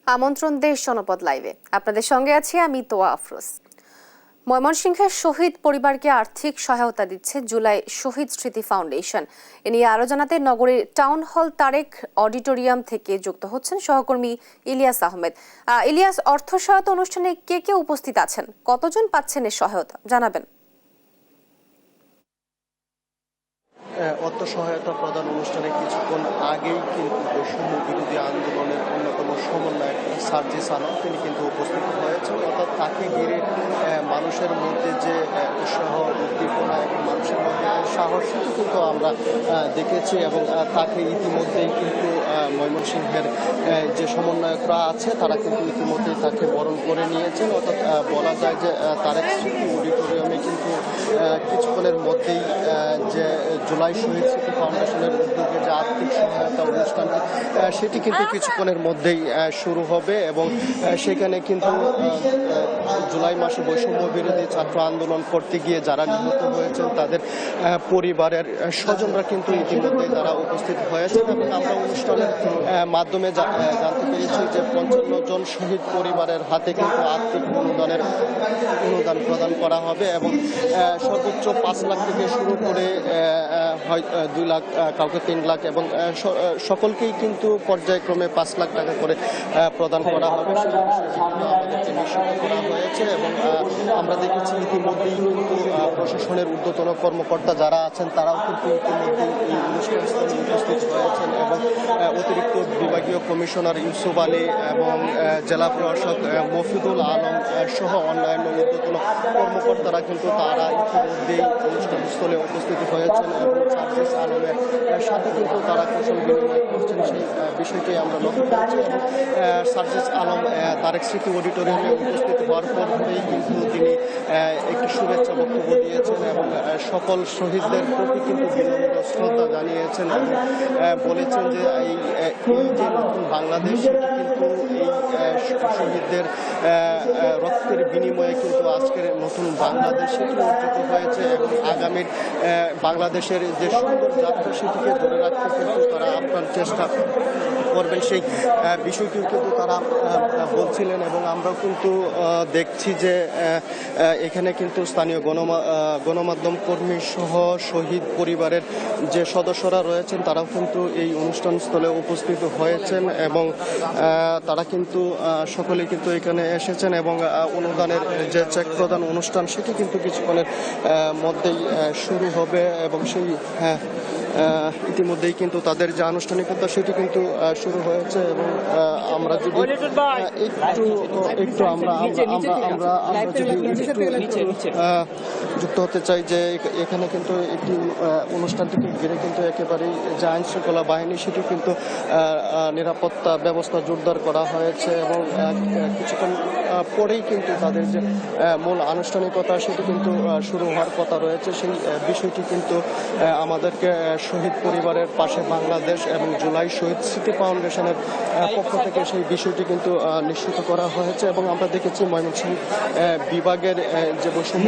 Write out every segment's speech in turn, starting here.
আমন্ত্রণ দেশ জনপদ লাইভে আপনাদের সঙ্গে আছি আমি তোয়া আফরোজ। ময়মনসিংহের শহীদ পরিবারকে আর্থিক সহায়তা দিচ্ছে জুলাই শহীদ স্মৃতি ফাউন্ডেশন। এ নিয়ে আরো জানাতে নগরীর টাউন হল তারেক অডিটোরিয়াম থেকে যুক্ত হচ্ছেন সহকর্মী ইলিয়াস আহমেদ। ইলিয়াস, অর্থ সহায়তা অনুষ্ঠানে কে কে উপস্থিত আছেন, কতজন পাচ্ছেন এর সহায়তা জানাবেন? অর্থ সহায়তা প্রদান অনুষ্ঠানে কিছুক্ষণ আগেই কিন্তু বৈষম্য বিরোধী আন্দোলনের অন্যতম সমন্বয়ক সার্জিস আলম তিনি কিন্তু উপস্থিত হয়েছেন। অর্থাৎ তাকে ঘিরে মানুষের মধ্যে যে উৎসাহ উদ্দীপনা এবং মানুষের মধ্যে সাহস সেটি কিন্তু আমরা দেখেছি এবং তাকে ইতিমধ্যেই কিন্তু ময়মনসিংহের যে সমন্বয়করা আছে তারা কিন্তু ইতিমধ্যেই তাকে বরণ করে নিয়েছেন। অর্থাৎ বলা যায় যে তারেক স্মৃতি অডিটোরিয়ামে কিন্তু কিছুক্ষণের মধ্যেই যে জুলাই শহীদ স্মৃতি ফাউন্ডেশনের উদ্যোগে যে আর্থিক সহায়তা অনুষ্ঠানটি সেটি কিন্তু কিছুক্ষণের মধ্যেই শুরু হবে এবং সেখানে কিন্তু জুলাই মাসে বৈষম্য বিরোধী ছাত্র আন্দোলন করতে গিয়ে যারা নিহত হয়েছেন তাদের পরিবারের স্বজনরা কিন্তু ইতিমধ্যে তারা উপস্থিত হয়েছেন এবং আমরা অনুষ্ঠানের মাধ্যমে জানতে পেরেছি যে 55 জন শহীদ পরিবারের হাতে কিন্তু আর্থিক অনুদান প্রদান করা হবে এবং সর্বোচ্চ 5 লাখ থেকে শুরু করে 2 লাখ, কাউকে 3 লাখ এবং সকলকেই কিন্তু পর্যায়ক্রমে 5 লাখ টাকা করে প্রদান করা হবে। আমাদেরকে নিশ্চিত করা হয়েছে এবং আমরা দেখেছি ইতিমধ্যেই কিন্তু প্রশাসনের ঊর্ধ্বতন কর্মকর্তা যারা আছেন তারাও কিন্তু ইতিমধ্যেই এই অনুষ্ঠানস্থলে উপস্থিত হয়েছেন এবং অতিরিক্ত বিভাগীয় কমিশনার ইউসুফ আলী এবং জেলা প্রশাসক মফিদুল আলম সহ অন্যান্য ঊর্ধ্বতন কর্মকর্তারা কিন্তু তারা ইতিমধ্যেই অনুষ্ঠানস্থলে উপস্থিত হয়েছেন এবং সার্জিস আলমের সাথে কিন্তু তারা কুশল বিনিময় করছেন সেই বিষয়টি আমরা লক্ষ্য করেছি এবং সার্জিস আলম তারেক স্মৃতি অডিটোরিয়ামে উপস্থিত হওয়ার পর ধরেই কিন্তু তিনি একটি শুভেচ্ছা বক্তব্য দিয়েছেন এবং সকল শহীদদের প্রতি কিন্তু বিনম্র শ্রদ্ধা জানিয়েছেন এবং বলেছেন যে এই যে নতুন বাংলাদেশ সেটি কিন্তু এই শহীদদের রক্তের বিনিময়ে কিন্তু আজকের নতুন বাংলাদেশ সেটি অর্জিত হয়েছে এবং আগামীর বাংলাদেশের যে সুন্দর যাত্রা সেটিকে ধরে রাখতে কিন্তু তারা আপ্রাণ চেষ্টা করবেন সেই বিষয়টিও কিন্তু তারা বলছিলেন এবং আমরাও কিন্তু দেখছি যে এখানে কিন্তু স্থানীয় গণমাধ্যম কর্মী সহ শহীদ পরিবারের যে সদস্যরা রয়েছেন তারাও কিন্তু এই অনুষ্ঠানস্থলে উপস্থিত হয়েছেন এবং তারা কিন্তু সকলেই কিন্তু এখানে এসেছেন এবং অনুদানের যে চেক প্রদান অনুষ্ঠান সেটি কিন্তু কিছুক্ষণের মধ্যেই শুরু হবে এবং সেই ইতিমধ্যেই কিন্তু তাদের যে আনুষ্ঠানিকতা সেটি কিন্তু শুরু হয়েছে এবং আমরা যদি একটু আমরা যদি যুক্ত হতে চাই যে এখানে কিন্তু একটি অনুষ্ঠানটিকে ঘিরে কিন্তু একেবারেই যে আইন শৃঙ্খলা বাহিনী সেটি কিন্তু নিরাপত্তা ব্যবস্থা জোরদার করা হয়েছে এবং কিছুক্ষণ পরেই কিন্তু তাদের যে মূল আনুষ্ঠানিকতা সেটি কিন্তু শুরু হওয়ার কথা রয়েছে। সেই বিষয়টি কিন্তু আমাদেরকে শহীদ পরিবারের পাশে বাংলাদেশ এবং জুলাই শহীদ স্মৃতি ফাউন্ডেশনের পক্ষ থেকে সেই বিষয়টি কিন্তু নিশ্চিত করা হয়েছে এবং আমরা দেখেছি ময়মনসিংহ বিভাগের যে বৈষম্য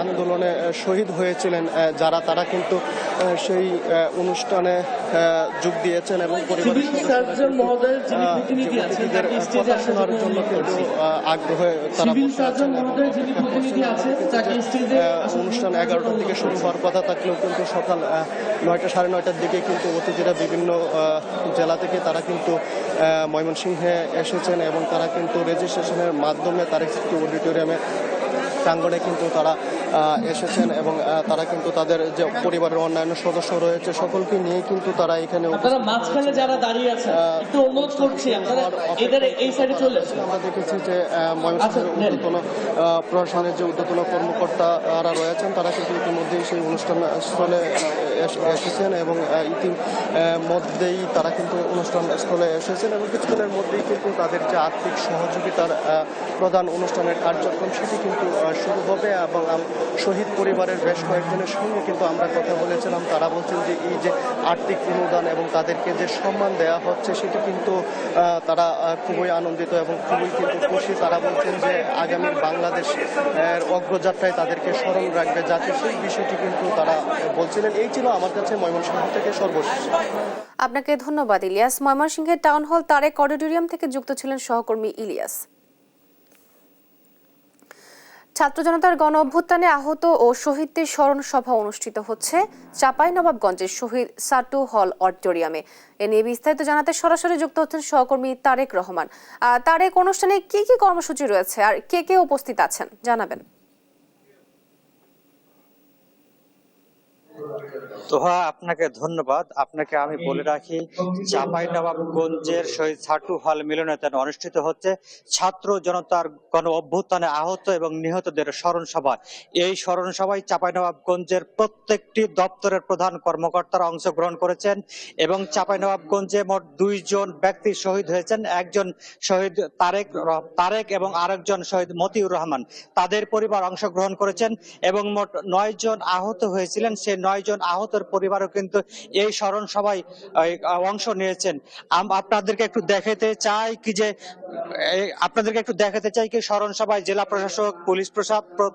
আন্দোলনে শহীদ হয়েছিলেন যারা তারা কিন্তু সেই অনুষ্ঠানে যোগ দিয়েছেন এবং পরিবারের কথা শোনার জন্য কিন্তু আগ্রহে তারা বসে আছেন। অনুষ্ঠান 11টার দিকে শুরু হওয়ার কথা থাকলেও কিন্তু সকাল 9টা সাড়ে 9টার দিকে কিন্তু অতিথিরা বিভিন্ন জেলা থেকে তারা কিন্তু ময়মনসিংহে এসেছেন এবং তারা কিন্তু রেজিস্ট্রেশনের মাধ্যমে তারেক স্মৃতি অডিটোরিয়ামে প্রাঙ্গণে কিন্তু তারা এসেছেন এবং তারা কিন্তু তাদের যে পরিবারের অন্যান্য সদস্য রয়েছে সকলকে নিয়ে কিন্তু তারা এখানে মাঝখানে যারা দাঁড়িয়ে আছে একটু অনুরোধ করছি আপনারা এই সাইডে চলে আসুন। আমরা দেখেছি যে ময়মনসিংহের ঊর্ধ্বতন প্রশাসনের যে ঊর্ধ্বতন কর্মকর্তারা রয়েছেন তারা কিন্তু ইতিমধ্যেই সেই অনুষ্ঠান স্থলে এসেছেন এবং ইতিমধ্যেই তারা কিন্তু অনুষ্ঠান স্থলে এসেছেন এবং কিছুক্ষণের মধ্যেই কিন্তু তাদের যে আর্থিক সহযোগিতার প্রধান অনুষ্ঠানের কার্যক্রম সেটি কিন্তু শুরু হবে এবং শহীদ পরিবারের বেশ কয়েকজনের সঙ্গে কিন্তু আমরা কথা বলেছিলাম। তারা বলছেন যে এই যে আর্থিক অনুদান এবং তাদেরকে যে সম্মান দেওয়া হচ্ছে সেটি কিন্তু তারা খুবই আনন্দিত এবং খুবই কিন্তু খুশি। তারা বলছেন যে আগামীর বাংলাদেশ অগ্রযাত্রায় তাদেরকে স্মরণ রাখবে জাতি, সেই বিষয়টি কিন্তু তারা বলছিলেন। এই ছিল আমার কাছে ময়মনসিংহ থেকে সর্বশেষ। আপনাকে ধন্যবাদ ইলিয়াস। ময়মনসিংহের টাউন হল তারেক অডিটোরিয়াম থেকে যুক্ত ছিলেন সহকর্মী ইলিয়াস। ছাত্র জনতার গণ অভ্যুত্থানে আহত ও শহীদদের স্মরণ সভা অনুষ্ঠিত হচ্ছে চাঁপাইনবাবগঞ্জের শহীদ সাটু হল অডিটোরিয়ামে। এ নিয়ে বিস্তারিত জানাতে সরাসরি যুক্ত হচ্ছেন সহকর্মী তারেক রহমান। তারেক, অনুষ্ঠানে কি কি কর্মসূচি রয়েছে আর কে কে উপস্থিত আছেন জানাবেন। তোহা, আপনাকে ধন্যবাদ। আপনাকে আমি বলে রাখি, চাঁপাইনবাবগঞ্জের শহীদ সাটু হল মিলনায়তনে অনুষ্ঠিত হচ্ছে ছাত্র জনতার গণ অভ্যুত্থানে আহত এবং নিহতদের স্মরণ সভা। এই স্মরণ সভায় চাঁপাইনবাবগঞ্জের প্রত্যেকটি দপ্তরের প্রধান কর্মকর্তারা অংশগ্রহণ করেছেন এবং চাঁপাইনবাবগঞ্জে মোট 2 জন ব্যক্তি শহীদ হয়েছেন। একজন শহীদ তারেক এবং আরেকজন শহীদ মতিউর রহমান, তাদের পরিবার অংশগ্রহণ করেছেন এবং মোট 9 জন আহত হয়েছিলেন। সেই 9 জন আহতের পরিবারও কিন্তু এই স্মরণ সভায় অংশ নিয়েছেন। আপনাদেরকে একটু দেখাতে চাই কি স্মরণ সভায় জেলা প্রশাসক, পুলিশ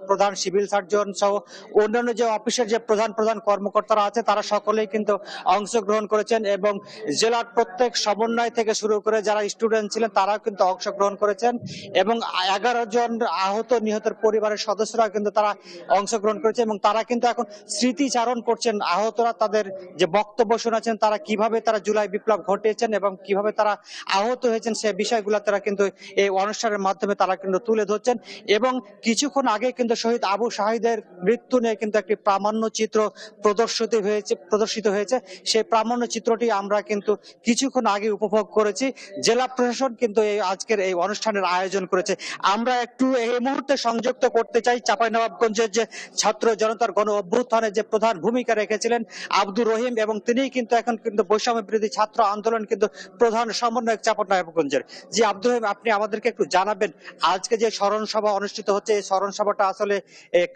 প্রধান, সিভিল সার্জন সহ অন্যান্য যে অফিসের যে প্রধান কর্মকর্তারা আছে তারা সকলেই কিন্তু অংশগ্রহণ করেছেন এবং জেলার প্রত্যেক সমন্বয় থেকে শুরু করে যারা স্টুডেন্ট ছিলেন তারাও কিন্তু অংশগ্রহণ করেছেন এবং 11 জন আহত নিহতের পরিবারের সদস্যরা কিন্তু তারা অংশগ্রহণ করেছে এবং তারা কিন্তু এখন স্মৃতিচারণ করছেন। আহতরা তাদের যে বক্তব্য শোনাচ্ছেন, তারা কিভাবে তারা জুলাই বিপ্লব ঘটিয়েছেন এবং কিভাবে তারা আহত হয়েছেন সে বিষয়গুলো তারা কিন্তু এই অনুষ্ঠানের মাধ্যমে তারা কিন্তু তুলে ধরছেন। এবং কিছুক্ষণ আগে কিন্তু শহীদ আবু শাহিদের মৃত্যু নিয়ে কিন্তু একটি প্রামাণ্য চিত্র প্রদর্শিত হয়েছে। সেই প্রামাণ্য চিত্রটি আমরা কিন্তু কিছুক্ষণ আগে উপভোগ করেছি। জেলা প্রশাসন কিন্তু আজকের এই অনুষ্ঠানের আয়োজন করেছে। আমরা একটু এই মুহূর্তে সংযুক্ত করতে চাই চাঁপাইনবাবগঞ্জের যে ছাত্র জনতার গণ অভ্যুত্থানে যে প্রধান ভূমিকা রেখেছিলেন আব্দুর রহিম, এবং তিনি কিন্তু এখন কিন্তু বৈষম্য বিরোধী ছাত্র আন্দোলন কিন্তু প্রধান সমন্বয়ক চাঁপাইনবাবগঞ্জের। জি আব্দুর রহিম, আপনি আমাদেরকে একটু জানাবেন আজকে যে স্মরণ সভা অনুষ্ঠিত হচ্ছে, এই স্মরণ সভাটা আসলে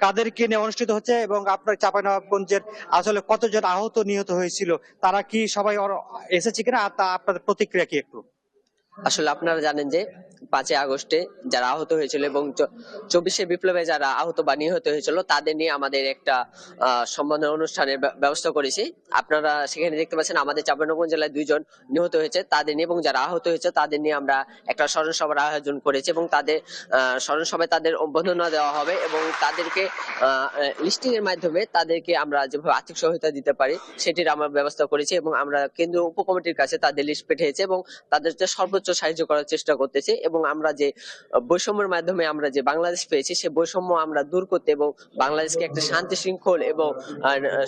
কাদেরকে নিয়ে অনুষ্ঠিত হচ্ছে এবং আপনার চাঁপাইনবাবগঞ্জের আসলে কতজন আহত নিহত হয়েছিল, তারা কি সবাই এসেছে কিনা, তা আপনাদের প্রতিক্রিয়া কি একটু? আসলে আপনারা জানেন যে 5 আগস্টে যারা আহত হয়েছিল এবং 24শে বিপ্লবে যারা আহত বা নিহত হয়েছিল তাদের নিয়ে আমাদের একটা সম্মাননা অনুষ্ঠানের ব্যবস্থা করেছি। আপনারা সেখানে দেখতে পাচ্ছেন আমাদের চাঁপাইনবাবগঞ্জ জেলায় 2 জন নিহত হয়েছে, তাদের নিয়ে এবং যারা আহত হয়েছে তাদের নিয়ে আমরা একটা স্মরণ সভার আয়োজন করেছি এবং তাদের স্মরণ সভায় তাদের অভ্যর্থনা দেওয়া হবে এবং তাদেরকে লিস্টিং এর মাধ্যমে তাদেরকে আমরা যেভাবে আর্থিক সহায়তা দিতে পারি সেটির আমরা ব্যবস্থা করেছি এবং আমরা কেন্দ্রীয় উপকমিটির কাছে তাদের লিস্ট পাঠিয়েছি এবং তাদের সর্বোচ্চ সাহায্য করার চেষ্টা করতেছি এবং আমরা যে বৈষম্যের মাধ্যমে আমরা যে বাংলাদেশ পেয়েছি সে বৈষম্য আমরা দূর করতে এবং বাংলাদেশকে একটা শান্তি শৃঙ্খল এবং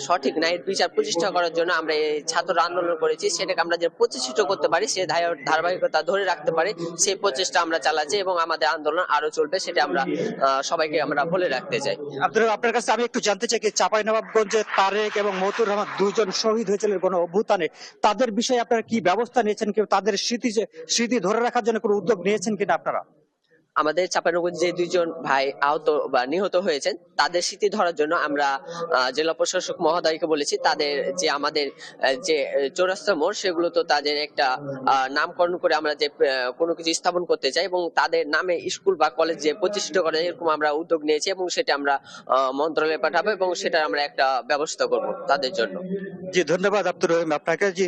সঠিক ন্যায়ের বিচার প্রতিষ্ঠা করার জন্য আমরা এই ছাত্র আন্দোলন করেছি। সেটাকে আমরা যে প্রতিষ্ঠিত করতে পারি, সে ধারাবাহিকতা ধরে রাখতে পারি, সেই প্রচেষ্টা আমরা চালাচ্ছি এবং আমাদের আন্দোলন আরো চলবে, সেটা আমরা সবাইকে আমরা বলে রাখতে চাই। আপনার কাছে আমি একটু জানতে চাই, চাঁপাইনবাবগঞ্জে তারেক এবং মতিউর রহমান 2 জন শহীদ হয়েছিলেন গণ অভ্যুত্থানে, তাদের বিষয়ে আপনারা কি ব্যবস্থা নিয়েছেন, কি তাদের স্মৃতি ধরে রাখার জন্য কোনো উদ্যোগ নিয়েছেন কিনা আপনারা? আমাদের চাঁপাইনবাবগঞ্জে যে 2 জন ভাই আহত বা নিহত হয়েছেন তাদের স্মৃতি ধরার জন্য আমরা জেলা প্রশাসক মহোদয়কে বলেছি তাদের যে আমাদের যে চৌরাস্তা মোড় সেগুলো তো তাদের একটা নামকরণ করে আমরা যে কোনো কিছু স্থাপন করতে চাই এবং তাদের নামে স্কুল বা কলেজ যে প্রতিষ্ঠিত করে এরকম আমরা উদ্যোগ নিয়েছি এবং সেটা আমরা মন্ত্রণালয়ে পাঠাবো এবং সেটা আমরা একটা ব্যবস্থা করব তাদের জন্য। জি ধন্যবাদ আব্দুর রহিম আপনাকে। জি,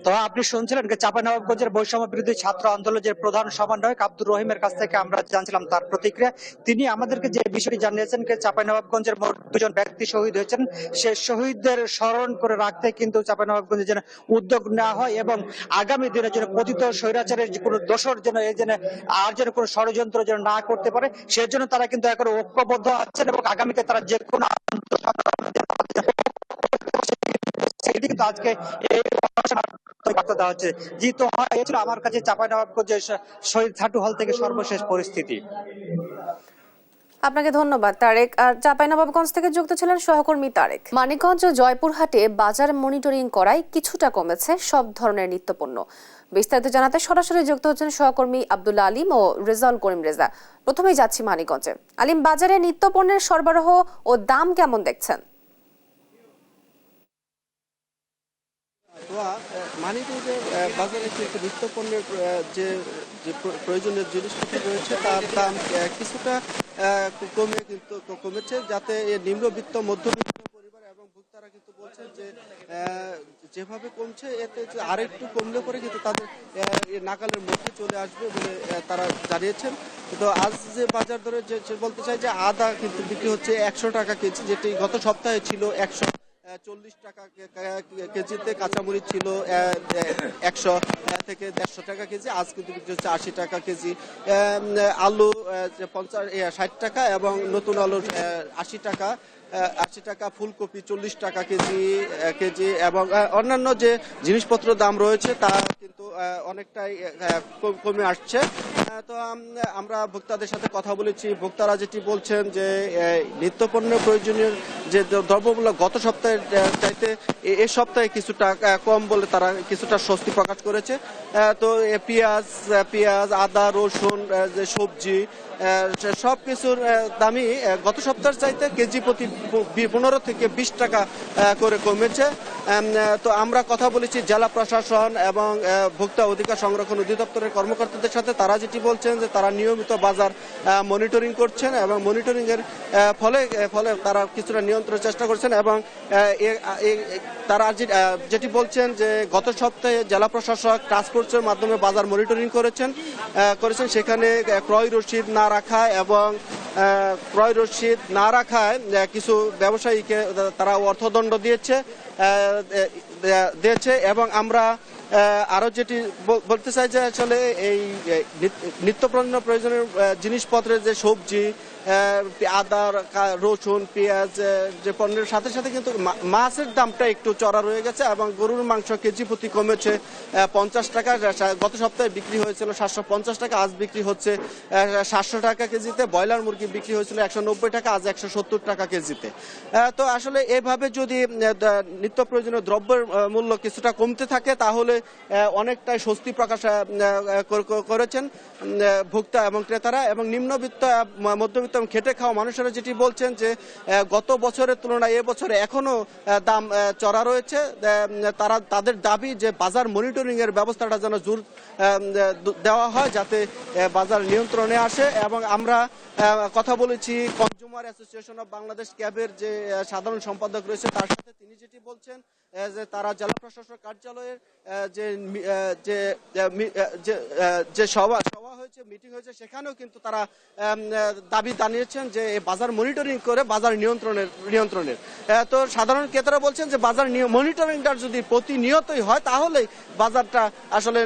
তো আপনি শুনছিলেন চাঁপাইনবাবগঞ্জের বৈষম্য বিরোধী ছাত্র আন্দোলনের প্রধান সমন্বয়ক আব্দুর রহিমের কাছ থেকে আমরা জানছিলাম তার প্রতিক্রিয়া। তিনি আমাদেরকে যে বিষয়টি জানিয়েছেন চাঁপাইনবাবগঞ্জের মোট 2 জন ব্যক্তি শহীদ হয়েছেন, সে শহীদদের স্মরণ করে রাখতে কিন্তু চাঁপাইনবাবগঞ্জে যেন উদ্যোগ নেওয়া হয় এবং আগামী দিনে যেন পতিত স্বৈরাচারের যে কোনো দোষর যেন যেন কোনো ষড়যন্ত্র যেন না করতে পারে, সেজন্য তারা কিন্তু এখন ঐক্যবদ্ধ আছেন এবং আগামীতে তারা যে কোনো সেটি কিন্তু আজকে এই বার্তা দেওয়া হচ্ছে। জি, তো এই ছিল আমার কাছে চাঁপাইনবাবগঞ্জের শহীদ সাটু হল থেকে সর্বশেষ পরিস্থিতি। আপনাকে ধন্যবাদ তারেক। আর চাঁপাইনবাবগঞ্জ থেকে যুক্ত ছিলেন সহকর্মী তারেক। মানিকগঞ্জ ও জয়পুরহাটে বাজার মনিটরিং করায় কিছুটা কমেছে সব ধরনের নিত্যপণ্য। বিস্তারিত জানাতে সরাসরি যুক্ত হচ্ছেন সহকর্মী আব্দুল্লাহ আলিম ও রেজাউল করিম রেজা। প্রথমেই যাচ্ছি মানিকগঞ্জে। আলিম, বাজারে নিত্যপণ্যের সরবরাহ ও দাম কেমন দেখছেন? মানিকগঞ্জের বাজারে কিন্তু নিত্যপণ্যের যে যে প্রয়োজনীয় জিনিসপত্র রয়েছে তার দাম কিছুটা কমেছে, যাতে নিম্নবিত্ত মধ্যবিত্ত পরিবার এবং ভোক্তারা কিন্তু বলছেন যে যেভাবে কমছে এতে আরেকটু কমলে পরে কিন্তু তাদের নাগালের মধ্যে চলে আসবে বলে তারা জানিয়েছেন। তো আজ যে বাজার দরে যে বলতে চাই যে আদা কিন্তু বিক্রি হচ্ছে 100 টাকা কেজি, যেটি গত সপ্তাহে ছিল 140 টাকা কেজিতে। কাঁচামরিচ ছিল 100 থেকে 150 টাকা কেজি, আজ কিন্তু বিক্রি হচ্ছে 80 টাকা কেজি। আলু 60 টাকা এবং নতুন আলু 80 টাকা, ফুলকপি 40 টাকা কেজি এবং অন্যান্য যে জিনিসপত্র দাম রয়েছে তা কিন্তু অনেকটাই কমে আসছে। তো আমরা ভোক্তাদের সাথে কথা বলেছি, ভোক্তারা যেটি বলছেন যে নিত্যপণ্য প্রয়োজনীয় যে দ্রব্যমূল্য গত সপ্তাহের চাইতে এ সপ্তাহে কিছুটা কম বলে তারা কিছুটা স্বস্তি প্রকাশ করেছে। তো পেঁয়াজ, আদা, রসুন, যে সবজি সব কিছুর দামই গত সপ্তাহের চাইতে কেজি প্রতি 15 থেকে 20 টাকা করে কমেছে। তো আমরা কথা বলেছি জেলা প্রশাসন এবং ভোক্তা অধিকার সংরক্ষণ অধিদপ্তরের কর্মকর্তাদের সাথে। তারা যেটি বলছেন যে তারা নিয়মিত বাজার মনিটরিং করছেন এবং মনিটরিং এর ফলে তারা কিছুটা নিয়ন্ত্রণের চেষ্টা করছেন এবং তারা যেটি বলছেন যে গত সপ্তাহে জেলা প্রশাসক টাস্ক ফোর্সের মাধ্যমে বাজার মনিটরিং করেছেন, সেখানে ক্রয় রসিদ না রাখায় এবং ক্রয় রসিদ না রাখায় কিছু ব্যবসায়ীকে তারা অর্থদণ্ড দিয়েছে এবং আমরা আরো যেটি বলতে চাই যে আসলে এই নিত্যপণ্য প্রয়োজনীয় জিনিসপত্রের যে সবজি, আদা, রসুন, পেঁয়াজ যে পণ্যের সাথে সাথে কিন্তু মাছের দামটা একটু চড়া রয়ে গেছে এবং গরুর মাংস কেজি প্রতি কমেছে 50 টাকা। গত সপ্তাহে বিক্রি হয়েছিল 750 টাকা, আজ বিক্রি হচ্ছে 700 টাকা কেজিতে। ব্রয়লার মুরগি বিক্রি হয়েছিল 190 টাকা, আজ 170 টাকা কেজিতে। তো আসলে এভাবে যদি নিত্য প্রয়োজনীয় দ্রব্যের মূল্য কিছুটা কমতে থাকে তাহলে অনেকটাই স্বস্তি প্রকাশ করেছেন ভোক্তা এবং ক্রেতারা এবং নিম্নবিত্ত মধ্যবিত্ত খেটে খাওয়া মানুষেরা যেটি বলছেন যে গত বছরের তুলনায় এবছরে এখনো দাম চড়া রয়েছে। তাদের দাবি যে বাজার মনিটরিং এর ব্যবস্থাটা যেন জোর দেওয়া হয় যাতে বাজার নিয়ন্ত্রণে আসে। এবং আমরা কথা বলেছি কনজিউমার অ্যাসোসিয়েশন অফ বাংলাদেশ ক্যাবের যে সাধারণ সম্পাদক রয়েছে তার সাথে। তিনি যেটি বলছেন যে তারা জেলা প্রশাসক কার্যালয়ের যে সভা হয়েছে, মিটিং হয়েছে, সেখানেও কিন্তু তারা দাবি জানিয়েছেন যে বাজার মনিটরিং করে বাজার নিয়ন্ত্রণের। তো সাধারণ ক্রেতারা বলছেন যে বাজার মনিটরিংটা যদি প্রতিনিয়তই হয় তাহলে বাজারটা আসলে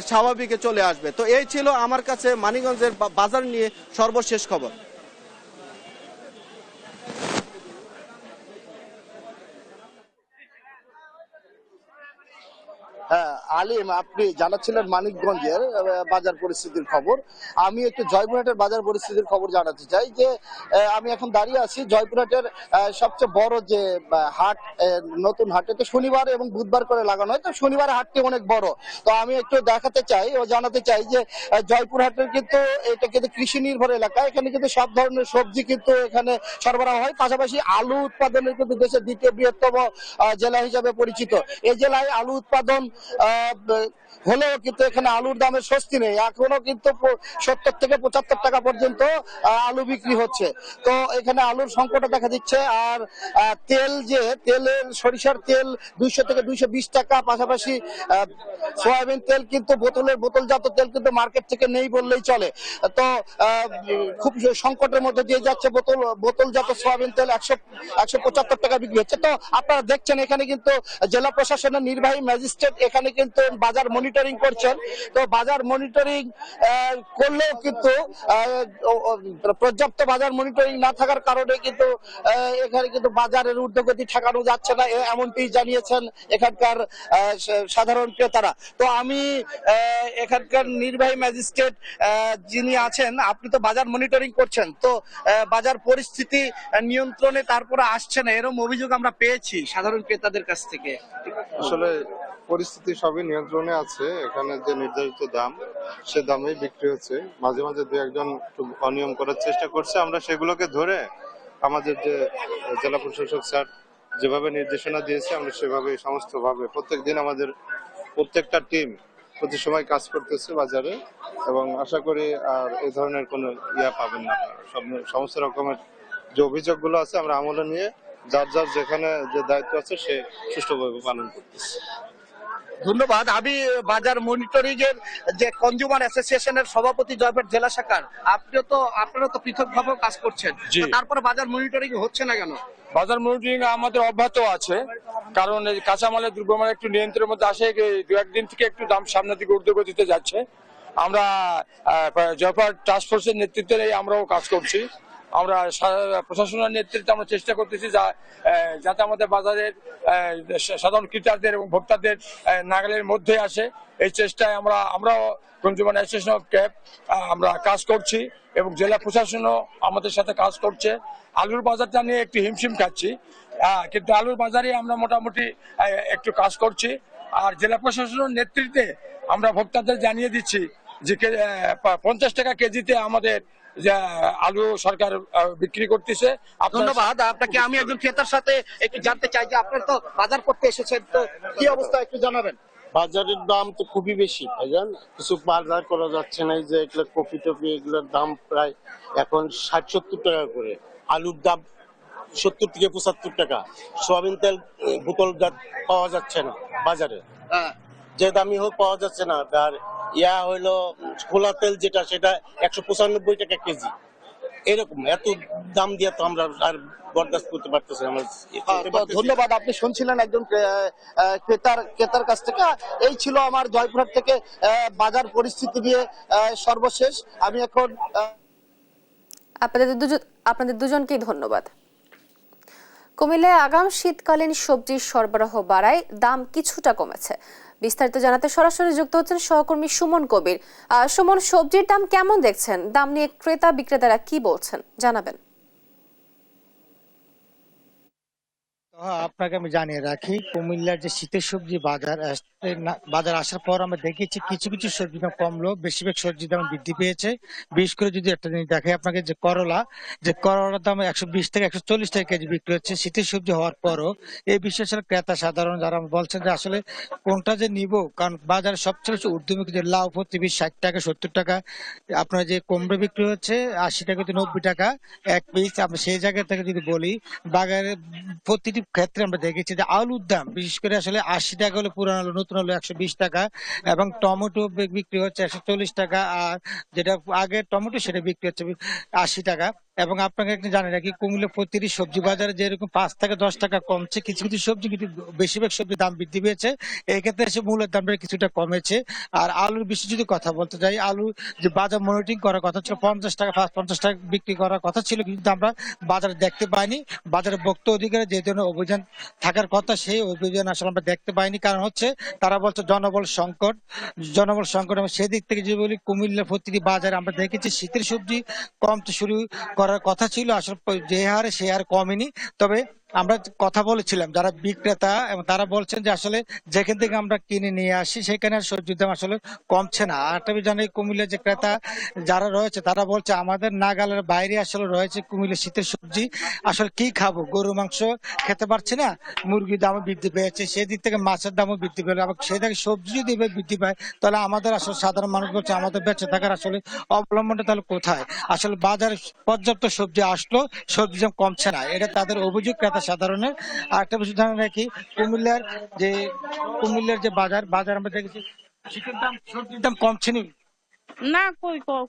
স্বাভাবিকে চলে আসবে। তো এই ছিল আমার কাছে মানিকগঞ্জের বাজার নিয়ে সর্বশেষ খবর। হ্যাঁ আলিম, আপনি জানাচ্ছিলেন মানিকগঞ্জের বাজার পরিস্থিতির খবর। আমি একটু জয়পুরহাটের বাজার পরিস্থিতির খবর জানাতে চাই যে আমি এখন দাঁড়িয়ে আছি জয়পুরহাটের সবচেয়ে বড় যে হাট, নতুন হাটে তো শনিবার এবং বুধবার করে লাগানো হয়, তো শনিবার হাটটি অনেক বড়। তো আমি একটু দেখাতে চাই ও জানাতে চাই যে জয়পুরহাটের কিন্তু এটা কিন্তু কৃষি নির্ভর এলাকা, এখানে কিন্তু সব ধরনের সবজি কিন্তু এখানে সরবরাহ হয়। পাশাপাশি আলু উৎপাদনের কিন্তু দেশের দ্বিতীয় বৃহত্তম জেলা হিসাবে পরিচিত। এই জেলায় আলু উৎপাদন হলেও কিন্তু এখানে আলুর দামের স্বস্তি নেই। এখনো কিন্তু 70 থেকে 75 টাকা পর্যন্ত আলু বিক্রি হচ্ছে। তো এখানে আলুর সংকট দেখা দিচ্ছে। আর তেলের সরিষার তেল 200 থেকে 220 টাকা, পাশাপাশি সয়াবিন তেল কিন্তু বোতলজাত তেল কিন্তু মার্কেট থেকে নেই বললেই চলে। তো খুব সংকটের মধ্যে দিয়ে যাচ্ছে বোতলজাত সয়াবিন তেল 175 টাকা বিক্রি হচ্ছে। তো আপনারা দেখছেন এখানে কিন্তু জেলা প্রশাসনের নির্বাহী ম্যাজিস্ট্রেট এখানে কিন্তু নিত্যদিন বাজার মনিটরিং করছেন। তো বাজার মনিটরিং করলেও কিন্তু পর্যাপ্ত বাজার মনিটরিং না থাকার কারণে কিন্তু এখানে কিন্তু বাজারের ঊর্ধ্বগতি ঠেকানো যাচ্ছে না, এমনটি জানিয়েছেন এখানকার সাধারণ ক্রেতারা। তো আমি এখানকার নির্বাহী ম্যাজিস্ট্রেট যিনি আছেন, আপনি তো বাজার মনিটরিং করছেন, তো বাজার পরিস্থিতি নিয়ন্ত্রণে তারপরে আসছে না, এরকম অভিযোগ আমরা পেয়েছি সাধারণ ক্রেতাদের কাছ থেকে। আসলে পরিস্থিতি সবই নিয়ন্ত্রণে আছে। এখানে যে নির্ধারিত দাম, সে দামেই বিক্রি হচ্ছে। মাঝে মাঝে দু একজন একটু অনিয়ম করার চেষ্টা করছে, আমরা সেগুলোকে ধরে আমাদের যে জেলা প্রশাসক স্যার যেভাবে নির্দেশনা দিয়েছে, আমরা সেভাবে সমস্ত ভাবে প্রত্যেকদিন আমাদের প্রত্যেকটা টিম প্রতি সময় কাজ করতেছে বাজারে, এবং আশা করি আর এই ধরনের কোনো পাবেন না। সমস্ত রকমের যে অভিযোগগুলো আছে আমরা আমলে নিয়ে যার যার যেখানে যে দায়িত্ব আছে সে সুষ্ঠুভাবে পালন করতেছে। ধন্যবাদ। আমি বাজার মনিটরিং এর যে কনজিউমার অ্যাসোসিয়েশনের সভাপতি জয়পুর জেলা শাখার, আপনারা তো পৃথক ভাবে কাজ করছেন, তো তারপরে বাজার মনিটরিং হচ্ছে না কেন? বাজার মনিটরিং আমাদের অব্যাহত আছে, কারণ এই কাঁচামালের দ্রব্যমানের একটু নিয়ন্ত্রণের মধ্যে আসে। দু একদিন থেকে একটু দাম সামনের দিকে ঊর্ধ্বগতিতে যাচ্ছে। আমরা জয়পুর টাস্ক ফোর্সের নেতৃত্বে আমরাও কাজ করছি। আমরা প্রশাসনের নেতৃত্বে আমরা চেষ্টা করতেছি যাতে আমাদের বাজারের সাধারণ ক্রেতাদের এবং ভোক্তাদের নাগালের মধ্যে আসে। এই চেষ্টায় আমরাও কনজিউমার অ্যাসোসিয়েশন অফ ক্যাব আমরা কাজ করছি, এবং জেলা প্রশাসনও আমাদের সাথে কাজ করছে। আলুর বাজারটা নিয়ে একটু হিমশিম খাচ্ছি, কিন্তু আলুর বাজারে আমরা মোটামুটি একটু কাজ করছি। আর জেলা প্রশাসনের নেতৃত্বে আমরা ভোক্তাদের জানিয়ে দিচ্ছি যে 50 টাকা কেজিতে আমাদের আলু সরকার বিক্রি করতেছে। ধন্যবাদ আপনাকে। আমি একজন ক্রেতার সাথে একটু জানতে চাই যে আপনারা তো বাজার করতে এসেছেন, তো কি অবস্থা একটু জানাবেন। বাজারের দাম তো খুবই বেশি ভাইজান, কিছু বাজার করা যাচ্ছে না। এই যে এগুলো কপি টপি এগুলোর দাম প্রায় এখন 60-70 টাকা করে, আলুর দাম 70 থেকে 75 টাকা, সয়াবিন তেল বোতল পাওয়া যাচ্ছে না বাজারে, যে দামি হোক পাওয়া যাচ্ছে না। আর হইলো খোলা তেল যেটা, সেটা 195 টাকা কেজি। এরকম এত দাম দিয়ে তো আমরা আর বরদাস্ত করতে পারতেছি না। ধন্যবাদ। আপনি শুনছিলেন একজন ক্রেতার কাছ থেকে। এই ছিল আমার জয়পুরহাট থেকে বাজার পরিস্থিতি নিয়ে সর্বশেষ। আমি এখন আপনাদের দুজনকেই ধন্যবাদ। কুমিল্লায় আগাম শীতকালীন সবজির সরবরাহ বাড়ায় দাম কিছুটা কমেছে। বিস্তারিত জানাতে সরাসরি যুক্ত হচ্ছেন সহকর্মী সুমন কবির। সুমন, সবজির দাম কেমন দেখছেন? দাম নিয়ে ক্রেতা বিক্রেতারা কি বলছেন জানাবেন। আপনাকে আমি জানিয়ে রাখি, কুমিল্লার যে শীতের সবজি বাজার আসার পর আমরা দেখেছি কিছু কিছু সবজির দাম কমলো, বেশিরভাগ সবজির দাম বৃদ্ধি পেয়েছে। বিশেষ করে যদি একটা জিনিস দেখাই আপনাকে, যে করলার দাম 120 থেকে 140 টাকা কেজি বিক্রি হচ্ছে শীতের সবজি হওয়ার পরও। এই বিশেষ ক্রেতা সাধারণ যারা বলছেন যে আসলে কোনটা যে নিব, কারণ বাজারে সবচেয়ে বেশি ঊর্ধ্বমুখী যে লাউ প্রতি 60 টাকা 70 টাকা, আপনার যে কুমড়ো বিক্রি হচ্ছে 80 টাকা থেকে 90 টাকা এক পিস। আমরা সেই জায়গা থেকে যদি বলি, বাজারে প্রতিটি ক্ষেত্রে আমরা দেখেছি যে আলুর দাম বিশেষ করে আসলে 80 টাকা হলে পুরান আলু, নতুন আলু 120 টাকা, এবং টমেটো বিক্রি হচ্ছে 140 টাকা, আর যেটা আগে টমেটো সেটা বিক্রি হচ্ছে 80 টাকা। এবং আপনাকে একটু জানি রাখি, কুমিল্লা প্রতিটি সবজি বাজারে যেরকম 5 থেকে 10 টাকা কমছে, কিছু কিছু সবজি কিন্তু বেশিরভাগ সবজির দাম বৃদ্ধি পেয়েছে। এই ক্ষেত্রে এসে মূলের দামটা কিছুটা কমেছে। আর আলুর বিষয়ে যদি কথা বলতে যাই, আলু যে বাজার মনিটরিং করার কথা ছিল 50 টাকা 50 টাকা বিক্রি করার কথা ছিল, কিন্তু আমরা বাজারে দেখতে পাইনি। বাজারে ভোক্তা অধিকারে যে ধরনের অভিযান থাকার কথা, সেই অভিযান আসলে আমরা দেখতে পাইনি। কারণ হচ্ছে তারা বলছে জনবল সংকট। এবং সেদিক থেকে যদি বলি, কুমিল্লা প্রতিটি বাজারে আমরা দেখেছি শীতের সবজি কমতে শুরু করার কথা ছিল, আসলে যে হারে সে হারে কমেনি। তবে আমরা কথা বলেছিলাম যারা বিক্রেতা, এবং তারা বলছেন যে আসলে যেখান থেকে আমরা কিনে নিয়ে আসি সেখানে সবজির দাম আসলে কমছে না। আর একটা জানি, কুমিল্লার যে ক্রেতা যারা রয়েছে তারা বলছে আমাদের নাগালের বাইরে আসলে রয়েছে কুমিল্লা শীতের সবজি। আসলে কি খাবো, গরু মাংস খেতে পারছি না, মুরগির দামও বৃদ্ধি পেয়েছে, সেদিক থেকে মাছের দামও বৃদ্ধি পেল, আবার সেই থেকে সবজি যদি বৃদ্ধি পায়, তাহলে আমাদের আসলে সাধারণ মানুষ বলছে আমাদের বেঁচে থাকার আসলে অবলম্বনটা তাহলে কোথায়? আসলে বাজারে পর্যাপ্ত সবজি আসলো, সবজি দাম কমছে না, এটা তাদের অভিযোগ ক্রেতা সাধারণের। আর একটা বিষয় ধারণা রাখি, কুমিল্লার যে বাজার আমরা দেখেছি শীতের দাম সবজির দাম কমছে না,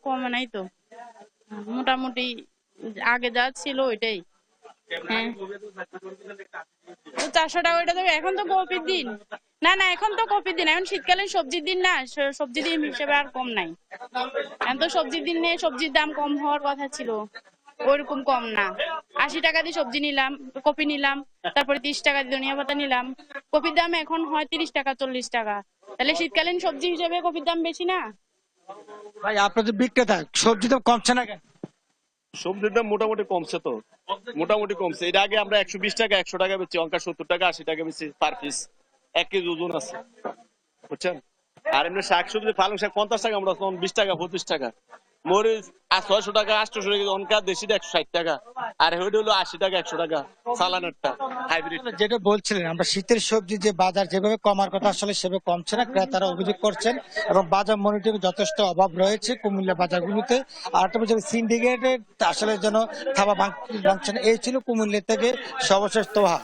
কমে নাই তো, মোটামুটি আগে যা ছিল ওইটাই। হ্যাঁ 400 টাকা ওইটা দেবে। এখন তো কপির দিন, না না এখন তো কপির দিন, এখন শীতকালীন সবজির দিন না, সবজির দিন হিসেবে আর কম নাই। এখন তো সবজির দিন নেই, সবজির দাম কম হওয়ার কথা ছিল, ওইরকম কম না। 80 টাকা দিয়ে সবজি নিলাম, কপি নিলাম, তারপরে 30 টাকা দিয়ে ধনিয়া পাতা নিলাম। কপির দাম এখন হয় 30 টাকা 40 টাকা, তাহলে শীতকালীন সবজি হিসেবে কপির দাম বেশি না? ভাই আপনাদের বিক্রেতা সবজি তো কমছে না কেন? সবজির দাম মোটামুটি কমছে তো, মোটামুটি কমছে। এর আগে আমরা 120 টাকা 100 টাকা বেচছি, অঙ্কা 70 টাকা 80 টাকা বেচছি পার পিস, 1 কেজি ওজন আছে, বুঝছেন। আর এমনি শাকসবজি পালং শাক 50 টাকা, আমরা 20 টাকা 25 টাকা। মরিচ 600 টাকা 800 টাকা, অনকা দেশিটা 160 টাকা, আর ওইটা হলো 80 টাকা 100 টাকা সালানেরটা হাইব্রিড। যেটা বলছিলেন আমরা শীতের সবজি যে বাজার যেভাবে কমার কথা আসলে সেভাবে কমছে না, ক্রেতারা অভিযোগ করছেন এবং বাজার মনিটরিং যথেষ্ট অভাব রয়েছে কুমিল্লা বাজারগুলোতে। আর একটা বলছে সিন্ডিকেটের আসলে যেন থাবা ভাঙছে না। এই ছিল কুমিল্লা থেকে সর্বশেষ তোহা।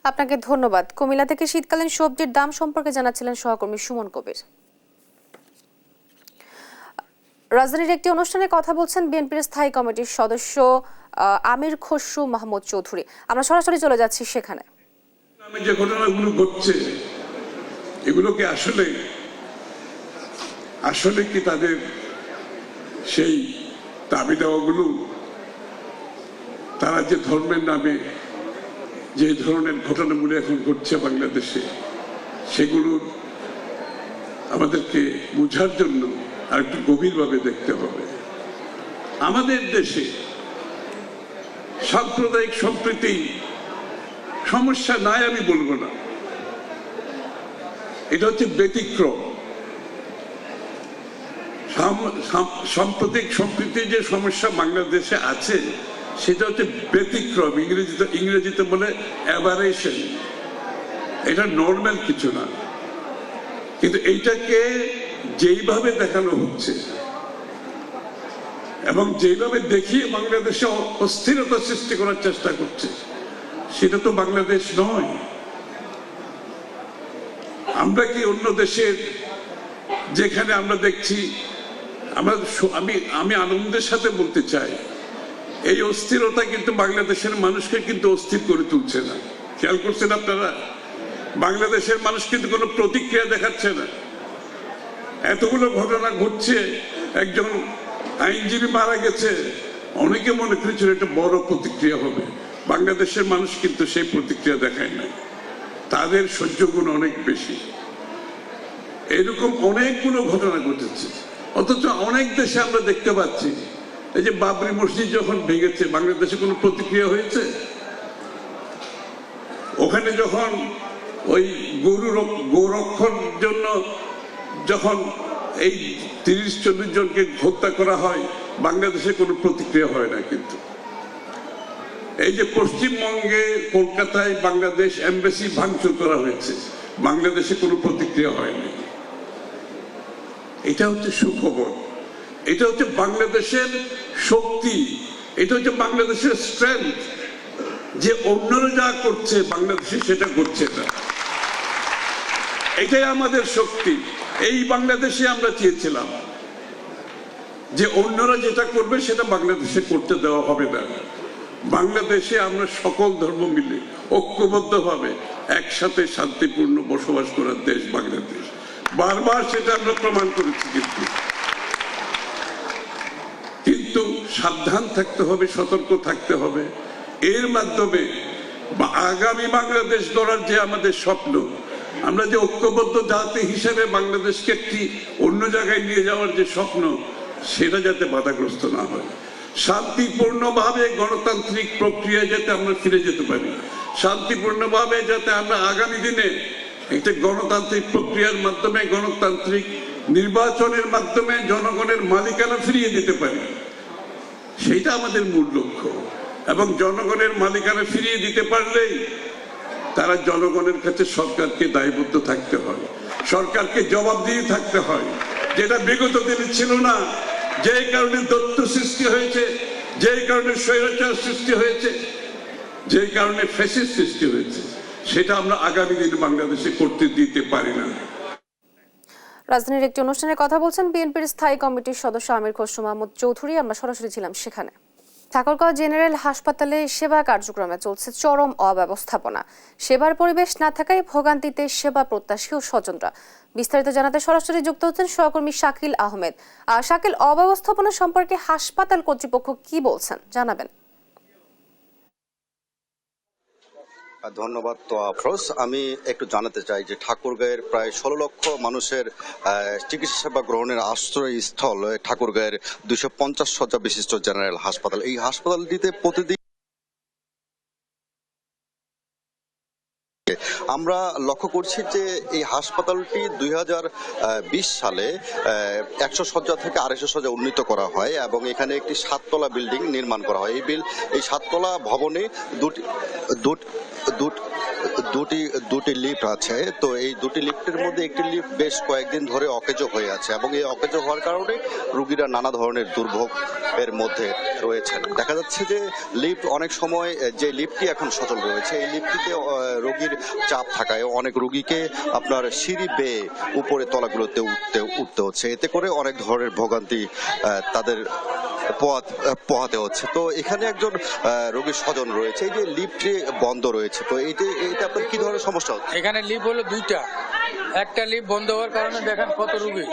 আপনাকে ধন্যবাদ। কুমিল্লা থেকে শীতকালীন সবজির দাম সম্পর্কে জানাচ্ছিলেন সহকর্মী সুমন কবির। রাজধানীর একটি অনুষ্ঠানে কথা বলছেন বিএনপির স্থায়ী কমিটির সদস্য আমির খসরু মাহমুদ চৌধুরী। আমরা সরাসরি চলে যাচ্ছি সেখানে। যে ঘটনাগুলো ঘটছে এগুলোকে আসলে কি তাদের সেই দাবি দেওয়াগুলো, তারা যে ধর্মের নামে যে ধরনের ঘটনাগুলো এখন ঘটছে বাংলাদেশে, সেগুলো আমাদেরকে বোঝার জন্য আর একটু গভীরভাবে দেখতে হবে। আমাদের দেশে সাম্প্রদায়িক সম্প্রীতি সমস্যা নাই আমি বলবো না, এটা হচ্ছে ব্যতিক্রম। সাম্প্রতিক সম্প্রীতির যে সমস্যা বাংলাদেশে আছে সেটা হচ্ছে ব্যতিক্রম, ইংরেজিতে বলে অ্যাবারেশন, এটা নর্মাল কিছু না। কিন্তু এইটাকে যেইভাবে দেখানো হচ্ছে এবং যেইভাবে দেখিয়ে বাংলাদেশে অস্থিরতা সৃষ্টি করার চেষ্টা করছে, সেটা তো বাংলাদেশ নয়। আমরা কি অন্য দেশের যেখানে আমরা দেখছি, আমি আনন্দের সাথে বলতে চাই, এই অস্থিরতা কিন্তু বাংলাদেশের মানুষকে কিন্তু অস্থির করে তুলছে না। খেয়াল করছেন আপনারা? বাংলাদেশের মানুষ কিন্তু কোনো প্রতিক্রিয়া দেখাচ্ছে না। এতগুলো ঘটনা ঘটছে, একজন আইনজীবী মারা গেছে, অনেকে মনে করেছিল একটা বড় প্রতিক্রিয়া হবে। বাংলাদেশের মানুষ কিন্তু সেই প্রতিক্রিয়া দেখায় না, তাদের সহ্য গুণ অনেক বেশি। এরকম অনেকগুলো ঘটনা ঘটেছে, অথচ অনেক দেশে আমরা দেখতে পাচ্ছি, এই যে বাবরি মসজিদ যখন ভেঙেছে, বাংলাদেশে কোনো প্রতিক্রিয়া হয়েছে? ওখানে যখন ওই গৌরক্ষর জন্য যখন এই 30-40 জনকে হত্যা করা হয়, বাংলাদেশে কোনো প্রতিক্রিয়া হয় না। কিন্তু এই যে পশ্চিমবঙ্গে কলকাতায় বাংলাদেশ এমবাসি ভাঙচুর করা হয়েছে, বাংলাদেশে কোনো প্রতিক্রিয়া হয়নি। এটা হচ্ছে সুখবর, এটা হচ্ছে বাংলাদেশের শক্তি, এটা হচ্ছে বাংলাদেশের স্ট্রেংথ, যে অন্যরা যা করছে বাংলাদেশে সেটা করছে না। এটাই আমাদের শক্তি। এই বাংলাদেশে আমরা চেয়েছিলাম যে অন্যরা যেটা করবে সেটা বাংলাদেশে করতে দেওয়া হবে না। বাংলাদেশে আমরা সকল ধর্ম মিলে ঐক্যবদ্ধভাবে একসাথে শান্তিপূর্ণ বসবাস করার দেশ বাংলাদেশ। বারবার সেটা আমরা প্রমাণ করেছি। কিন্তু সাবধান থাকতে হবে, সতর্ক থাকতে হবে। এর মাধ্যমে আগামী বাংলাদেশ গড়ার যে আমাদের স্বপ্ন, আমরা যে ঐক্যবদ্ধ জাতি হিসেবে বাংলাদেশকে একটি অন্য জায়গায় নিয়ে যাওয়ার যে স্বপ্ন, সেটা যাতে বাধাগ্রস্ত না হয়। শান্তিপূর্ণভাবে গণতান্ত্রিক প্রক্রিয়ায় যাতে আমরা ফিরে যেতে পারি, শান্তিপূর্ণভাবে যাতে আমরা আগামী দিনে একটা গণতান্ত্রিক প্রক্রিয়ার মাধ্যমে, গণতান্ত্রিক নির্বাচনের মাধ্যমে জনগণের মালিকানা ফিরিয়ে দিতে পারি, সেইটা আমাদের মূল লক্ষ্য। এবং জনগণের মালিকানা ফিরিয়ে দিতে পারলেই তারা জনগণের কাছে সরকারকে দায়বদ্ধ থাকতে হয়, সরকারকে জবাবদিহি থাকতে হয়, যেটা বিগত দিনে ছিল না। যেই কারণে দত্ত সৃষ্টি হয়েছে, যেই কারণে স্বৈরাচার সৃষ্টি হয়েছে, যেই কারণে ফ্যাসিস্ট সৃষ্টি হয়েছে, সেটা আমরা আগামী দিনে বাংলাদেশে করতে দিতে পারি না। রাজধানীর একটি অনুষ্ঠানে কথা বলছেন বিএনপির স্থায়ী কমিটির সদস্য আমির খসরু মাহমুদ চৌধুরী। আমরা সরাসরি ছিলাম সেখানে। ঠাকুরগাঁও জেনারেল হাসপাতালে সেবা কার্যক্রমে চলছে চরম অব্যবস্থাপনা। সেবার পরিবেশ না থাকায় ভোগান্তিতে সেবা প্রত্যাশী ও স্বজনরা। বিস্তারিত জানাতে সরাসরি যুক্ত হচ্ছেন সহকর্মী শাকিল আহমেদ। শাকিল, অব্যবস্থাপনা সম্পর্কে হাসপাতাল কর্তৃপক্ষ কি বলছেন জানাবেন? ধন্যবাদ তো আফরোজ। আমি একটু জানাতে চাই যে ঠাকুরগাঁয়ের প্রায় 16 লক্ষ মানুষের চিকিৎসা সেবা গ্রহণের আশ্রয়স্থল ঠাকুরগাঁয়ের 250 শয্যা বিশিষ্ট জেনারেল হাসপাতাল। এই হাসপাতালটিতে প্রতিদিন আমরা লক্ষ্য করছি যে এই হাসপাতালটি 2020 সালে 100 শয্যা থেকে 250 শয্যা উন্নীত করা হয় এবং এখানে একটি 7তলা বিল্ডিং নির্মাণ করা হয়। এই 7তলা ভবনে দুটি লিফট আছে। তো এই দুটি লিফটের মধ্যে একটি লিফট বেশ কয়েকদিন ধরে অকেজো হয়ে আছে এবং এই অকেজো হওয়ার কারণে রোগীরা নানা ধরনের দুর্ভোগ এর মধ্যে রয়েছেন। দেখা যাচ্ছে যে লিফট অনেক সময়, যে লিফটটি এখন সচল রয়েছে এই লিফটটিতে রোগীর চাপ থাকায় অনেক রোগীকে আপনার সিঁড়ি বেয়ে উপরে তলাগুলোতে উঠতে হচ্ছে। এতে করে অনেক ধরনের ভোগান্তি তাদের পোহাতে হচ্ছে। তো এখানে একজন রোগীর স্বজন রয়েছে। এই যে লিফটটি বন্ধ রয়েছে, তো এইটা আপনার কি ধরনের সমস্যা হচ্ছে? এখানে লিফট হলো দুইটা, একটা লিফট বন্ধ হওয়ার কারণে দেখেন কত রুগী,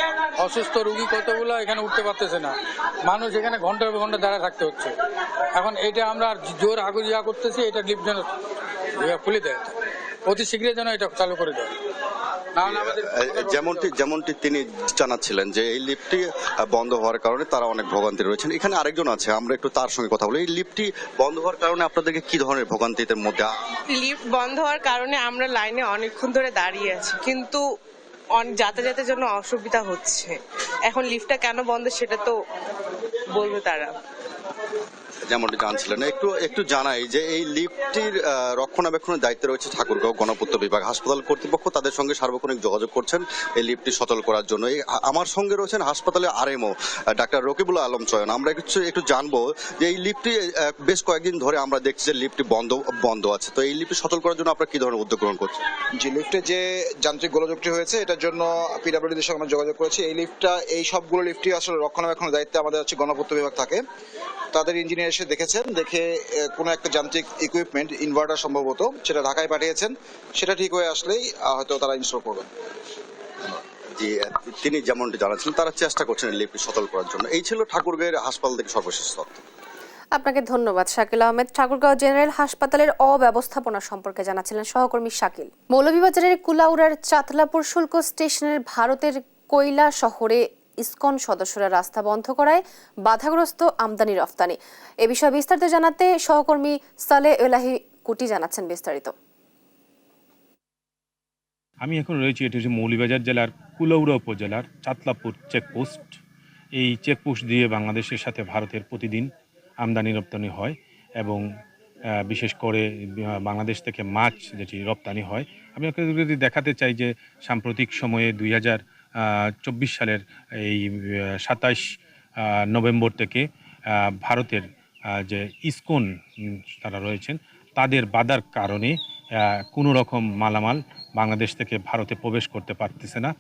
অসুস্থ রুগী কতগুলো এখানে উঠতে পারতেছে না, মানুষ এখানে ঘন্টার পর ঘন্টা দাঁড়ায় থাকতে হচ্ছে। এখন এটা আমরা জোর আগুয়া করতেছি, এটা লিফট যেন খুলে দেয়, অতি শীঘ্রই যেন এটা চালু করে দেয়। যেমনটি তিনি জানাচ্ছিলেন যে এই লিফটটি বন্ধ হওয়ার কারণে তারা অনেক ভোগান্তি রয়েছেন। এখানে আরেকজন আছে, আমরা একটু তার সঙ্গে কথা বলি। এই লিফটটি বন্ধ হওয়ার কারণে আপনাদেরকে কি ধরনের ভোগান্তির মধ্যে? লিফট বন্ধ হওয়ার কারণে আমরা লাইনে অনেকক্ষণ ধরে দাঁড়িয়ে আছি, কিন্তু যাতায়াতের জন্য অসুবিধা হচ্ছে। এখন লিফটটা কেন বন্ধ সেটা তো বলবে তারা। যেমনটি জানছিলেন, একটু জানাই যে এই লিফটটির রক্ষণাবেক্ষণের দায়িত্বে রয়েছে ঠাকুরগাঁও গণপূর্ত বিভাগ। হাসপাতাল কর্তৃপক্ষ তাদের সঙ্গে সার্বক্ষণিক যোগাযোগ করছেন এই লিফটটি সচল করার জন্য। আমার সঙ্গে রয়েছেন হাসপাতালে আরএমও ডাক্তার রকিবুল আলম চয়ন। আমরা একটু জানবো যে এই লিফটটি বেশ কয়েকদিন ধরে আমরা দেখছি যে লিফটটি বন্ধ আছে। তো এই লিফটটি সচল করার জন্য আপনারা কি ধরনের উদ্যোগ গ্রহণ করছেন? যে লিফটে যে যান্ত্রিক গোলযোগটি হয়েছে এটার জন্য পিডব্লিউডির সঙ্গে আমরা যোগাযোগ করেছি। এই সবগুলো লিফটই আসলে রক্ষণাবেক্ষণের দায়িত্বে আমাদের হচ্ছে গণপূর্ত বিভাগ থাকে। তাদের ইঞ্জিনিয়ার এসে দেখেছেন, দেখে কোনো একটা যান্ত্রিক ইকুইপমেন্ট, ইনভার্টার সম্ভবত, সেটা ঢাকায় পাঠিয়েছেন। সেটা ঠিক হয়ে আসলেই হয়তো তারা ইনস্টল করবেন। জি, তিনি যেমনটি জানাচ্ছেন তারা চেষ্টা করছেন লিফটটি সচল করার জন্য। এই ছিল ঠাকুরগাঁয়ের হাসপাতাল থেকে সর্বশেষ তথ্য। আপনাকে ধন্যবাদ শাকিল আহমেদ। ঠাকুরগাঁও জেনারেল হাসপাতালের অব্যবস্থাপনা সম্পর্কে জানাচ্ছিলেন সহকর্মী শাকিল। মৌলভীবাজারের কুলাউড়ার চাতলাপুর শুল্ক স্টেশনের ভারতের কৈলা শহরে ইসকন সদস্যরা রাস্তা বন্ধ করায় বাধাগ্রস্ত আমদানি রফতানি। এ বিষয়ে বিস্তারিত জানাতে সহকর্মী সালে এলাহি কুটি জানাচ্ছেন বিস্তারিত। আমি এখন রয়েছি, এটি হচ্ছে মৌলভীবাজার জেলার কুলাউড়া উপজেলার চাতলাপুর চেকপোস্ট। এই চেকপোস্ট দিয়ে বাংলাদেশের সাথে ভারতের প্রতিদিন আমদানি রপ্তানি হয় এবং বিশেষ করে বাংলাদেশ থেকে মাছ যেটি রপ্তানি হয়। আমি আপনাদের যদি দেখাতে চাই যে সাম্প্রতিক সময়ে 2024 সালের এই 27 নভেম্বর থেকে ভারতের যে ইসকন তারা রয়েছেন তাদের বাধার কারণে কোনো রকম মালামাল বাংলাদেশ থেকে ভারতে প্রবেশ করতে পারতেছে না।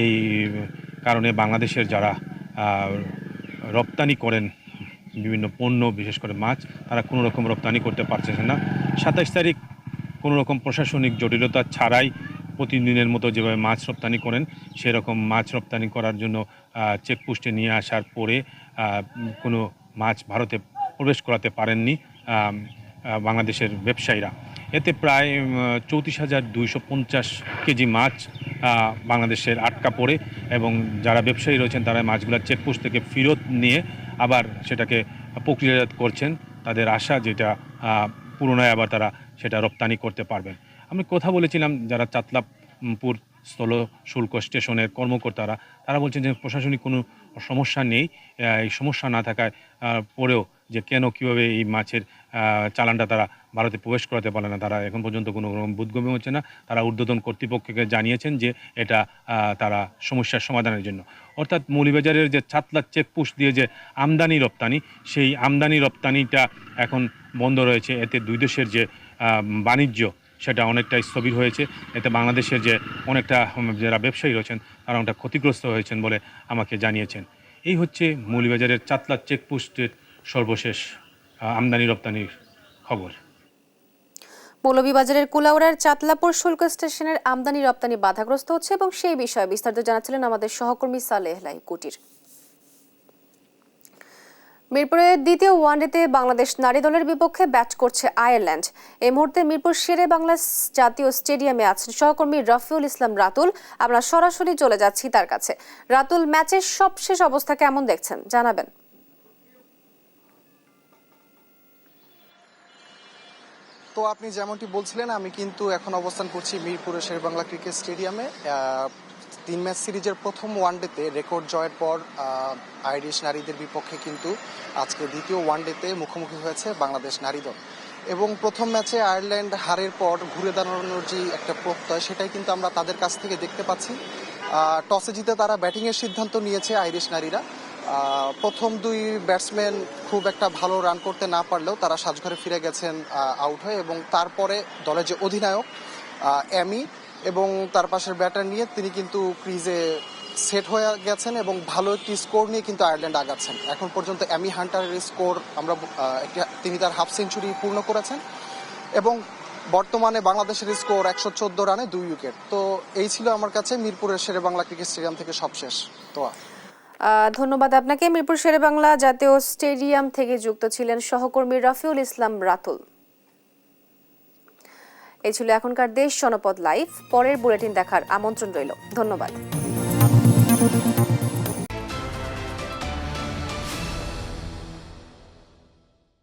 এই কারণে বাংলাদেশের যারা রপ্তানি করেন বিভিন্ন পণ্য, বিশেষ করে মাছ, তারা কোনো রকম রপ্তানি করতে পারতেছে না। 27 তারিখ কোনো রকম প্রশাসনিক জটিলতা ছাড়াই প্রতিদিনের মতো যেভাবে মাছ রপ্তানি করেন সেরকম মাছ রপ্তানি করার জন্য চেকপোস্টে নিয়ে আসার পরে কোনো মাছ ভারতে প্রবেশ করাতে পারেননি বাংলাদেশের ব্যবসায়ীরা। এতে প্রায় 34,250 কেজি মাছ বাংলাদেশের আটকা পড়ে এবং যারা ব্যবসায়ী রয়েছেন তারা মাছগুলো চেকপোস্ট থেকে ফেরত নিয়ে আবার সেটাকে প্রক্রিয়াজাত করছেন। তাদের আশা যেটা পুনরায় আবার তারা সেটা রপ্তানি করতে পারবেন। আমি কথা বলেছিলাম যারা চাতলাপুর স্থল শুল্ক স্টেশনের কর্মকর্তারা, তারা বলছেন যে প্রশাসনিক কোনো সমস্যা নেই। এই সমস্যা না থাকায় পরেও যে কেন কীভাবে এই মাছের চালানটা তারা ভারতে প্রবেশ করাতে পারে না, তারা এখন পর্যন্ত কোনো রকম বোধগম্য হচ্ছে না। তারা ঊর্ধ্বতন কর্তৃপক্ষকে জানিয়েছেন যে এটা তারা সমস্যার সমাধানের জন্য, অর্থাৎ মৌলভীবাজারের যে চাতলা চেকপোস্ট দিয়ে যে আমদানি রপ্তানি, সেই আমদানি রপ্তানিটা এখন বন্ধ রয়েছে। এতে দুই দেশের যে বাণিজ্য সেটা অনেকটাই স্থবির হয়েছে। এতে বাংলাদেশের যে অনেকটা যারা ব্যবসায়ী রয়েছেন তারা অনেকটা ক্ষতিগ্রস্ত হয়েছেন বলে আমাকে জানিয়েছেন। এই হচ্ছে মৌলভীবাজারের চাতলা চেকপোস্টের সর্বশেষ আমদানি রপ্তানির খবর। মৌলভীবাজারের কুলাউড়ার চাতলাপুর শুল্ক স্টেশনের আমদানি রপ্তানি বাধাগ্রস্ত হচ্ছে এবং সেই বিষয়ে বিস্তারিত জানাচ্ছিলেন আমাদের সহকর্মী সালেহ কুটির। মিরপুরের দ্বিতীয় ওয়ানডেতে বাংলাদেশ নারী দলের বিপক্ষে ব্যাট করছে আয়ারল্যান্ড। এই মুহূর্তে মিরপুর শেরে বাংলা জাতীয় স্টেডিয়ামে আছেন সহকর্মী রফিউল ইসলাম রাতুল। আমরা সরাসরি চলে যাচ্ছি তার কাছে। রাতুল, ম্যাচের সবশেষ অবস্থা কেমন দেখছেন জানাবেন? তো আপনি যেমনটি বলছিলেন, আমি কিন্তু এখন অবস্থান করছি মিরপুরের শেরেবাংলা ক্রিকেট স্টেডিয়ামে। 3 ম্যাচ সিরিজের প্রথম ওয়ানডেতে রেকর্ড জয়ের পর আইরিশ নারীদের বিপক্ষে কিন্তু আজকে দ্বিতীয় ওয়ানডেতে মুখোমুখি হয়েছে বাংলাদেশ নারী দল। এবং প্রথম ম্যাচে আয়ারল্যান্ড হারের পর ঘুরে দাঁড়ানোর যে একটা প্রত্যয়, সেটাই কিন্তু আমরা তাদের কাছ থেকে দেখতে পাচ্ছি। টসে জিতে তারা ব্যাটিংয়ের সিদ্ধান্ত নিয়েছে আইরিশ নারীরা। প্রথম 2 ব্যাটসম্যান খুব একটা ভালো রান করতে না পারলেও তারা সাজঘরে ফিরে গেছেন আউট হয়ে, এবং তারপরে দলের যে অধিনায়ক অ্যামি এবং তার পাশের ব্যাটার নিয়ে তিনি কিন্তু ক্রিজে সেট হয়ে গেছেন এবং ভালো একটি স্কোর নিয়ে কিন্তু আয়ারল্যান্ড আগাচ্ছেন। এখন পর্যন্ত অ্যামি হান্টারের স্কোর আমরা তিনি তার হাফ সেঞ্চুরি পূর্ণ করেছেন এবং বর্তমানে বাংলাদেশের স্কোর 114 রানে 2 উইকেট। তো এই ছিল আমার কাছে মিরপুরের শেরেবাংলা ক্রিকেট স্টেডিয়াম থেকে সবশেষ। তো ধন্যবাদ আপনাকে। মিরপুর শেরেবাংলা জাতীয় স্টেডিয়াম থেকে যুক্ত ছিলেন সহকর্মী রফিউল ইসলাম রাতুল। এই ছিল এখনকার দেশ জনপদ লাইভ। পরের বুলেটিন দেখার আমন্ত্রণ রইল। ধন্যবাদ।